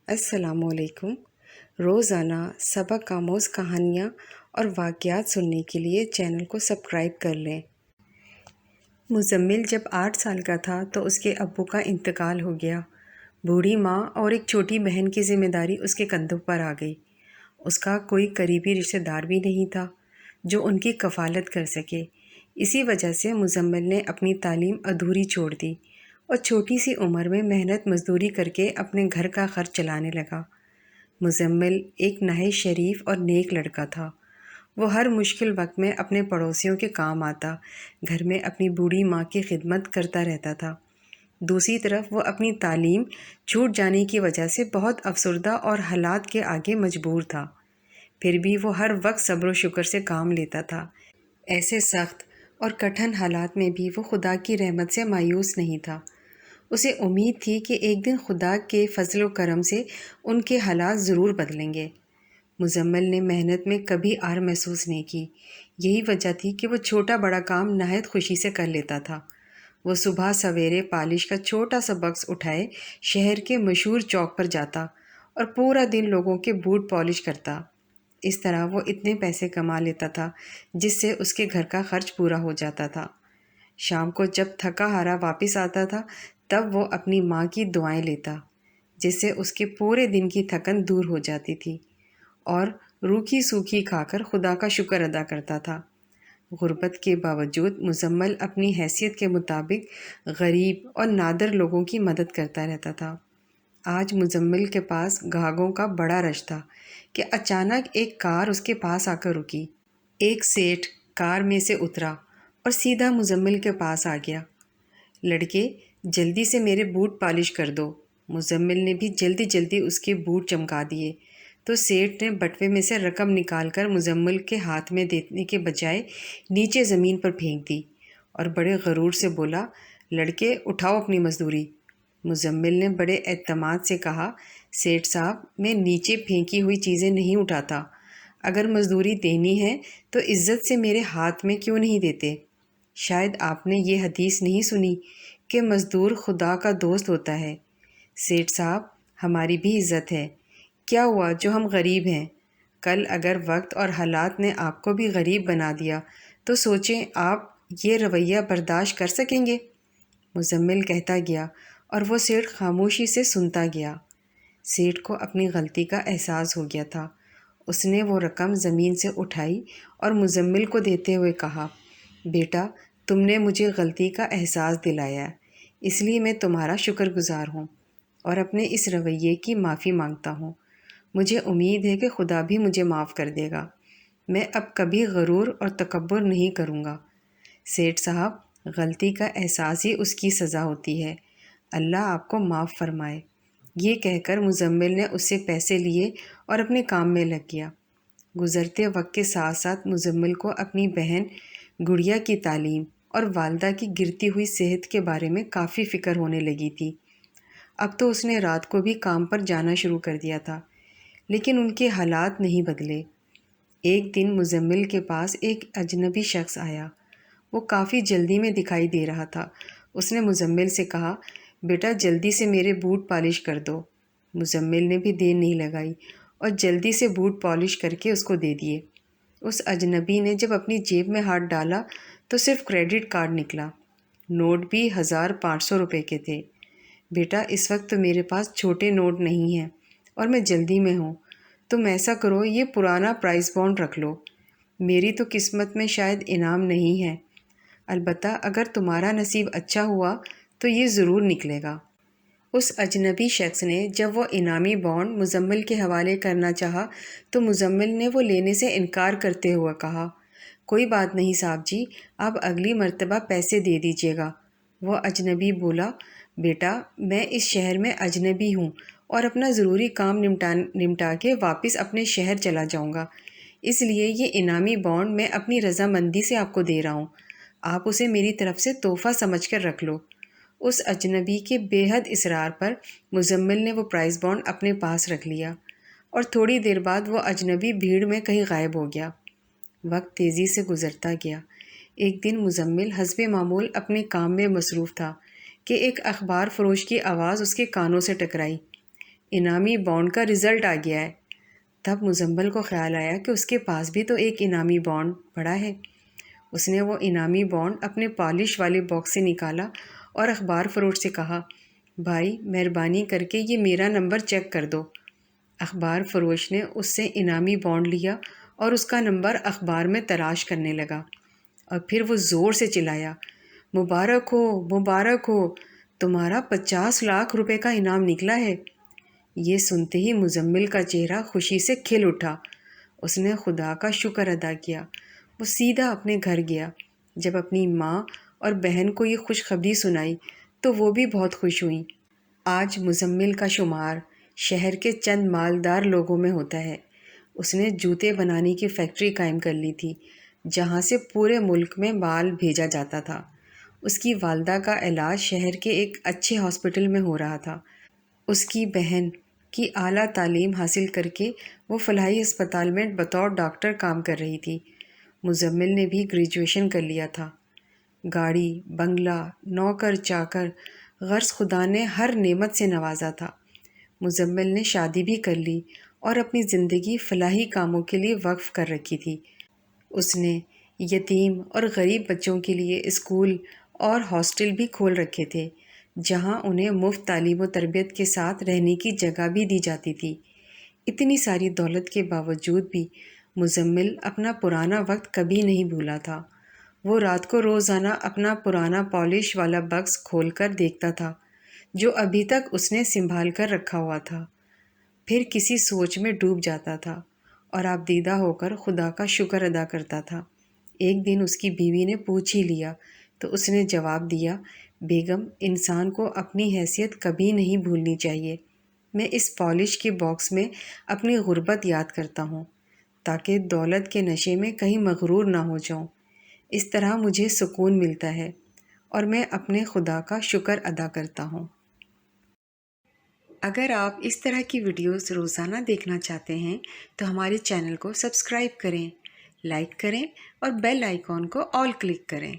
السلام علیکم۔ روزانہ سبق آموز کہانیاں اور واقعات سننے کے لیے چینل کو سبسکرائب کر لیں۔ مزمل جب 8 سال کا تھا تو اس کے ابو کا انتقال ہو گیا۔ بوڑھی ماں اور ایک چھوٹی بہن کی ذمہ داری اس کے کندھوں پر آ گئی۔ اس کا کوئی قریبی رشتہ دار بھی نہیں تھا جو ان کی کفالت کر سکے۔ اسی وجہ سے مزمل نے اپنی تعلیم ادھوری چھوڑ دی اور چھوٹی سی عمر میں محنت مزدوری کر کے اپنے گھر کا خرچ چلانے لگا۔ مزمل ایک نہایت شریف اور نیک لڑکا تھا۔ وہ ہر مشکل وقت میں اپنے پڑوسیوں کے کام آتا، گھر میں اپنی بوڑھی ماں کی خدمت کرتا رہتا تھا۔ دوسری طرف وہ اپنی تعلیم چھوٹ جانے کی وجہ سے بہت افسردہ اور حالات کے آگے مجبور تھا۔ پھر بھی وہ ہر وقت صبر و شکر سے کام لیتا تھا۔ ایسے سخت اور کٹھن حالات میں بھی وہ خدا کی رحمت سے مایوس نہیں تھا۔ اسے امید تھی کہ ایک دن خدا کے فضل و کرم سے ان کے حالات ضرور بدلیں گے۔ مزمل نے محنت میں کبھی آر محسوس نہیں کی۔ یہی وجہ تھی کہ وہ چھوٹا بڑا کام نہایت خوشی سے کر لیتا تھا۔ وہ صبح سویرے پالش کا چھوٹا سا بکس اٹھائے شہر کے مشہور چوک پر جاتا اور پورا دن لوگوں کے بوٹ پالش کرتا۔ اس طرح وہ اتنے پیسے کما لیتا تھا جس سے اس کے گھر کا خرچ پورا ہو جاتا تھا۔ شام کو جب تھکا ہارا واپس آتا تھا تب وہ اپنی ماں کی دعائیں لیتا، جس سے اس کے پورے دن کی تھکن دور ہو جاتی تھی، اور روکھی سوکھی کھا کر خدا کا شکر ادا کرتا تھا۔ غربت کے باوجود مزمل اپنی حیثیت کے مطابق غریب اور نادر لوگوں کی مدد کرتا رہتا تھا۔ آج مزمل کے پاس گاہکوں کا بڑا رش تھا کہ اچانک ایک کار اس کے پاس آ کر رکی۔ ایک سیٹھ کار میں سے اترا اور سیدھا مزمل کے پاس آ گیا۔ لڑکے، جلدی سے میرے بوٹ پالش کر دو۔ مزمل نے بھی جلدی جلدی اس کے بوٹ چمکا دیے تو سیٹھ نے بٹوے میں سے رقم نکال کر مزمل کے ہاتھ میں دینے کے بجائے نیچے زمین پر پھینک دی اور بڑے غرور سے بولا، لڑکے اٹھاؤ اپنی مزدوری۔ مزمل نے بڑے اعتماد سے کہا، سیٹھ صاحب، میں نیچے پھینکی ہوئی چیزیں نہیں اٹھاتا۔ اگر مزدوری دینی ہے تو عزت سے میرے ہاتھ میں کیوں نہیں دیتے؟ شاید آپ نے یہ حدیث نہیں سنی کہ مزدور خدا کا دوست ہوتا ہے۔ سیٹھ صاحب، ہماری بھی عزت ہے۔ کیا ہوا جو ہم غریب ہیں؟ کل اگر وقت اور حالات نے آپ کو بھی غریب بنا دیا تو سوچیں آپ یہ رویہ برداشت کر سکیں گے؟ مزمل کہتا گیا اور وہ سیٹھ خاموشی سے سنتا گیا۔ سیٹھ کو اپنی غلطی کا احساس ہو گیا تھا۔ اس نے وہ رقم زمین سے اٹھائی اور مزمل کو دیتے ہوئے کہا، بیٹا، تم نے مجھے غلطی کا احساس دلایا، اس لیے میں تمہارا شکر گزار ہوں اور اپنے اس رویے کی معافی مانگتا ہوں۔ مجھے امید ہے کہ خدا بھی مجھے معاف کر دے گا۔ میں اب کبھی غرور اور تکبر نہیں کروں گا۔ سیٹھ صاحب، غلطی کا احساس ہی اس کی سزا ہوتی ہے۔ اللہ آپ کو معاف فرمائے۔ یہ کہہ کر مزمل نے اس سے پیسے لیے اور اپنے کام میں لگ گیا۔ گزرتے وقت کے ساتھ ساتھ مزمل کو اپنی بہن گڑیا کی تعلیم اور والدہ کی گرتی ہوئی صحت کے بارے میں کافی فکر ہونے لگی تھی۔ اب تو اس نے رات کو بھی کام پر جانا شروع کر دیا تھا، لیکن ان کے حالات نہیں بدلے۔ ایک دن مزمل کے پاس ایک اجنبی شخص آیا۔ وہ کافی جلدی میں دکھائی دے رہا تھا۔ اس نے مزمل سے کہا، بیٹا جلدی سے میرے بوٹ پالش کر دو۔ مزمل نے بھی دیر نہیں لگائی اور جلدی سے بوٹ پالش کر کے اس کو دے دیے۔ اس اجنبی نے جب اپنی جیب میں ہاتھ ڈالا تو صرف کریڈٹ کارڈ نکلا۔ نوٹ بھی 1500 روپے کے تھے۔ بیٹا، اس وقت تو میرے پاس چھوٹے نوٹ نہیں ہیں اور میں جلدی میں ہوں۔ تم ایسا کرو، یہ پرانا پرائز بانڈ رکھ لو۔ میری تو قسمت میں شاید انعام نہیں ہے، البتہ اگر تمہارا نصیب اچھا ہوا تو یہ ضرور نکلے گا۔ اس اجنبی شخص نے جب وہ انعامی بانڈ مزمل کے حوالے کرنا چاہا تو مزمل نے وہ لینے سے انکار کرتے ہوئے کہا، کوئی بات نہیں صاحب جی، آپ اگلی مرتبہ پیسے دے دیجیے گا۔ وہ اجنبی بولا، بیٹا، میں اس شہر میں اجنبی ہوں اور اپنا ضروری کام نمٹا کے واپس اپنے شہر چلا جاؤں گا، اس لیے یہ انعامی بانڈ میں اپنی رضامندی سے آپ کو دے رہا ہوں۔ آپ اسے میری طرف سے تحفہ سمجھ کر رکھ لو۔ اس اجنبی کے بے حد اصرار پر مزمل نے وہ پرائز بانڈ اپنے پاس رکھ لیا اور تھوڑی دیر بعد وہ اجنبی بھیڑ میں کہیں غائب ہو گیا۔ وقت تیزی سے گزرتا گیا۔ ایک دن مزمل حسب معمول اپنے کام میں مصروف تھا کہ ایک اخبار فروش کی آواز اس کے کانوں سے ٹکرائی۔ انعامی بانڈ کا رزلٹ آ گیا ہے۔ تب مزمل کو خیال آیا کہ اس کے پاس بھی تو ایک انعامی بانڈ پڑا ہے۔ اس نے وہ انعامی بانڈ اپنے پالش والے باکس سے نکالا اور اخبار فروش سے کہا، بھائی مہربانی کر کے یہ میرا نمبر چیک کر دو۔ اخبار فروش نے اس سے انعامی بانڈ لیا اور اس کا نمبر اخبار میں تلاش کرنے لگا، اور پھر وہ زور سے چلایا، مبارک ہو، مبارک ہو، تمہارا 50 لاکھ روپے کا انعام نکلا ہے۔ یہ سنتے ہی مزمل کا چہرہ خوشی سے کھل اٹھا۔ اس نے خدا کا شکر ادا کیا۔ وہ سیدھا اپنے گھر گیا۔ جب اپنی ماں اور بہن کو یہ خوشخبری سنائی تو وہ بھی بہت خوش ہوئیں۔ آج مزمل کا شمار شہر کے چند مالدار لوگوں میں ہوتا ہے۔ اس نے جوتے بنانے کی فیکٹری قائم کر لی تھی، جہاں سے پورے ملک میں مال بھیجا جاتا تھا۔ اس کی والدہ کا علاج شہر کے ایک اچھے ہاسپٹل میں ہو رہا تھا۔ اس کی بہن کی اعلیٰ تعلیم حاصل کر کے وہ فلاحی اسپتال میں بطور ڈاکٹر کام کر رہی تھی۔ مزمل نے بھی گریجویشن کر لیا تھا۔ گاڑی، بنگلہ، نوکر چاکر، غرض خدا نے ہر نعمت سے نوازا تھا۔ مزمل نے شادی بھی کر لی اور اپنی زندگی فلاحی کاموں کے لیے وقف کر رکھی تھی۔ اس نے یتیم اور غریب بچوں کے لیے اسکول اور ہاسٹل بھی کھول رکھے تھے، جہاں انہیں مفت تعلیم و تربیت کے ساتھ رہنے کی جگہ بھی دی جاتی تھی۔ اتنی ساری دولت کے باوجود بھی مزمل اپنا پرانا وقت کبھی نہیں بھولا تھا۔ وہ رات کو روزانہ اپنا پرانا پالش والا باکس کھول کر دیکھتا تھا، جو ابھی تک اس نے سنبھال کر رکھا ہوا تھا۔ پھر کسی سوچ میں ڈوب جاتا تھا اور آبدیدہ ہو کر خدا کا شکر ادا کرتا تھا۔ ایک دن اس کی بیوی نے پوچھ ہی لیا تو اس نے جواب دیا، بیگم، انسان کو اپنی حیثیت کبھی نہیں بھولنی چاہیے۔ میں اس پالش کے باکس میں اپنی غربت یاد کرتا ہوں، تاکہ دولت کے نشے میں کہیں مغرور نہ ہو جاؤں۔ اس طرح مجھے سکون ملتا ہے اور میں اپنے خدا کا شکر ادا کرتا ہوں۔ اگر آپ اس طرح کی ویڈیوز روزانہ دیکھنا چاہتے ہیں تو ہمارے چینل کو سبسکرائب کریں، لائک کریں اور بیل آئیکن کو آل کلک کریں۔